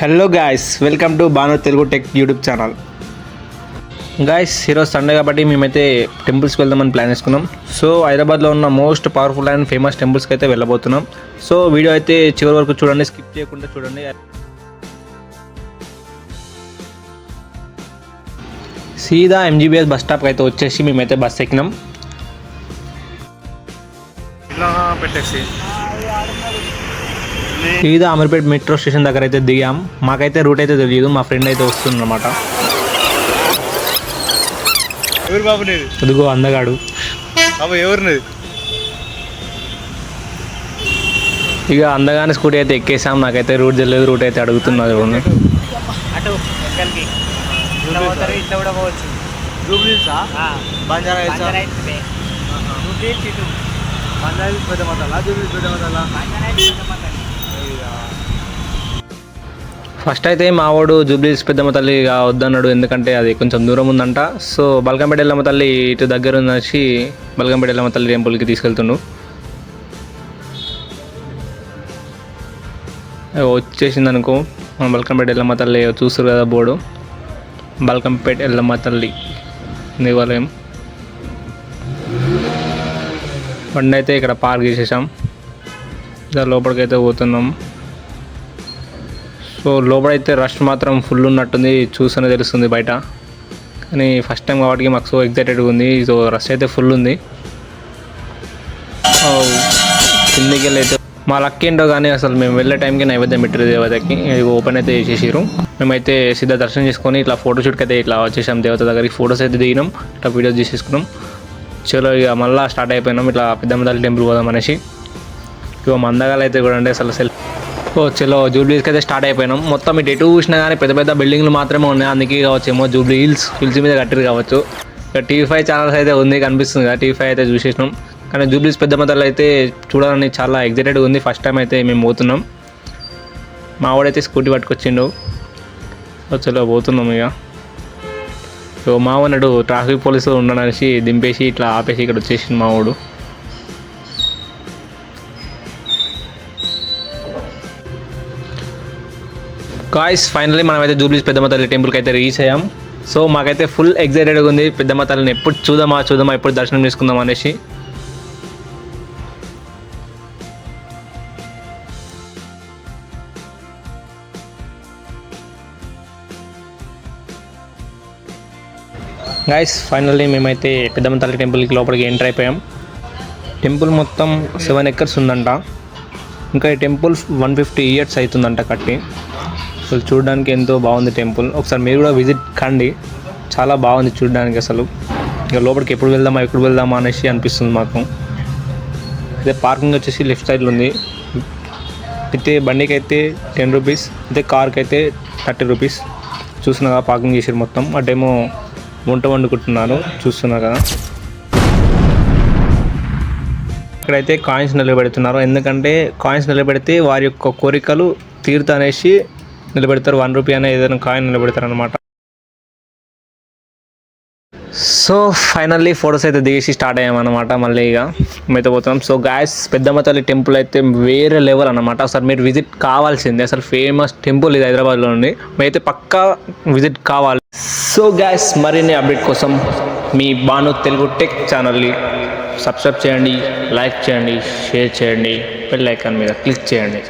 Hello guys, welcome to Banu Telugu tech YouTube channel. Guys, ఈరోజు Sunday కాబట్టి మేమైతే టెంపుల్స్కి వెళ్దామని ప్లాన్ చేసుకున్నాం. సో హైదరాబాద్లో ఉన్న మోస్ట్ పవర్ఫుల్ అండ్ ఫేమస్ టెంపుల్స్కి అయితే వెళ్ళబోతున్నాం. సో వీడియో అయితే చివరి వరకు చూడండి, స్కిప్ చేయకుండా చూడండి. సీదా ఎంజీబీఎస్ బస్ స్టాప్కి అయితే వచ్చేసి మేమైతే బస్ ఎక్కినాం. ఇలా పెట్టేసి సీదా అమర్పేట్ మెట్రో స్టేషన్ దగ్గర అయితే దిగాం. మాకైతే రూట్ అయితే తెలియదు, మా ఫ్రెండ్ అయితే వస్తుందన్నమాట. అదిగో అందగాడు. ఇక అందగానే స్కూటీ అయితే ఎక్కేసాం. నాకైతే రూట్ తెలియదు, రూట్ అయితే అడుగుతున్నది. ఫస్ట్ అయితే మా వాడు జూబ్లీస్ పెద్దమ్మ తల్లి వద్దన్నాడు, ఎందుకంటే అది కొంచెం దూరం ఉందంట. సో బల్కంపేట ఎల్లమ్మ తల్లి ఇటు దగ్గర ఉందనేసి బల్కంపేట ఎల్లమ్మ తల్లి టెంపుల్కి తీసుకెళ్తుండు. వచ్చేసింది అనుకో మన బల్కంపేట ఎల్లమ్మ తల్లి. చూస్తారు కదా బోర్డు, బల్కంపేట ఎల్లమ్మ తల్లి దేవాలయం. బండి అయితే ఇక్కడ పార్క్ చేసేసాం. లోపలికైతే పోతున్నాం. సో లోపలైతే రష్ మాత్రం ఫుల్ ఉన్నట్టుంది, చూస్తూనే తెలుస్తుంది బయట. కానీ ఫస్ట్ టైం కాబట్టి మాకు సో ఎగ్జైటెడ్గా ఉంది. సో రష్ అయితే ఫుల్ ఉంది. కిందికి వెళ్ళి అయితే మా లక్ ఏంటో కానీ అసలు మేము వెళ్ళే టైంకి నైవేద్యం పెట్టారు దేవతకి. ఇది ఓపెన్ అయితే చేసేసారు. మేమైతే సిద్ధ దర్శనం చేసుకొని ఇట్లా ఫోటోషూట్కి అయితే ఇట్లా వచ్చేసాం దేవత దగ్గరికి. ఫొటోస్ అయితే దిగినాం, ఇట్లా వీడియోస్ తీసేసుకున్నాం. చలో ఇక మళ్ళీ స్టార్ట్ అయిపోయినాం ఇట్లా పెద్దమ్మ తల్లి టెంపుల్ పోదాం అనేసి. ఇక మందగాలు అయితే కూడా అంటే అసలు చలో జూబ్లీస్కి అయితే స్టార్ట్ అయిపోయినాం. మొత్తం ఇటు ఎటు చూసినా కానీ పెద్ద పెద్ద బిల్డింగ్లు మాత్రమే ఉన్నాయి. అందుకే కావచ్చేమో జూబ్లీ హిల్స్ మీద కట్టిరు కావచ్చు. ఇక టీవీ5 ఛానల్స్ అయితే ఉంది, కనిపిస్తుంది కదా. టీవీ5 అయితే చూసేసినాం. కానీ జూబ్లీస్ పెద్దమ్మ తల్లి అయితే చూడాలని చాలా ఎగ్జైటెడ్గా ఉంది. ఫస్ట్ టైం అయితే మేము పోతున్నాం. మా వాడైతే స్కూటీ పట్టుకొచ్చిండు. చలో పోతున్నాం ఇక. సో మా వాడు ట్రాఫిక్ పోలీసు ఉండననేసి దింపేసి ఇట్లా ఆపేసి ఇక్కడ వచ్చేసింది మా వాడు. గాయ్స్, ఫైనల్లీ మనమైతే జూబ్లీస్ పెద్దమ్మ తల్లి టెంపుల్కి అయితే రీచ్ అయ్యాం. సో మాకైతే ఫుల్ ఎగ్జైటెడ్గా ఉంది. పెద్దమ్మ తల్లిని ఎప్పుడు చూద్దామా ఎప్పుడు దర్శనం చేసుకుందాం అనేసి. గాయ్స్, ఫైనల్లీ మేమైతే పెద్దమ్మ తల్లి టెంపుల్కి లోపలికి ఎంటర్ అయిపోయాం. టెంపుల్ మొత్తం 7 acres ఉందంట. ఇంకా ఈ టెంపుల్ 150 years అవుతుందంట కట్టి. అసలు చూడడానికి ఎంతో బాగుంది టెంపుల్. ఒకసారి మీరు కూడా విజిట్ కండి, చాలా బాగుంది చూడడానికి అసలు. ఇక లోపలికి ఎప్పుడు వెళ్దామా అనేసి అనిపిస్తుంది మాకు. అదే పార్కింగ్ వచ్చేసి లెఫ్ట్ సైడ్లో ఉంది. అయితే బండికి అయితే 10 rupees, అయితే కార్కి అయితే 30 rupees. చూస్తున్నా పార్కింగ్ చేసారు మొత్తం. అటేమో వంట వండుకుంటున్నారు, చూస్తున్నా కదా. ఇక్కడైతే కాయిన్స్ నిలబెడుతున్నారు, ఎందుకంటే కాయిన్స్ నిలబెడితే వారి యొక్క కోరికలు తీరుతా అనేసి నిలబెడతారు. 1 rupee అనే ఏదైనా కాయిన్ నిలబెడతారు అనమాట. సో ఫైనల్లీ ఫొటోస్ అయితే దిగేసి స్టార్ట్ అయ్యామన్నమాట. మళ్ళీ ఇక మేమైతే పోతున్నాం. సో గాయస్, పెద్దమ్మ తల్లి టెంపుల్ అయితే వేరే లెవెల్ అనమాట. అసలు మీరు విజిట్ కావాల్సిందే. అసలు ఫేమస్ టెంపుల్ ఇది హైదరాబాద్లో ఉంది. మీరైతే పక్కా విజిట్ కావాలి. సో గాయస్, మరిన్ని అప్డేట్ కోసం మీ బాను తెలుగు టెక్ ఛానల్ని సబ్స్క్రైబ్ చేయండి, లైక్ చేయండి, షేర్ చేయండి, బెల్ ఐకాన్ మీద క్లిక్ చేయండి.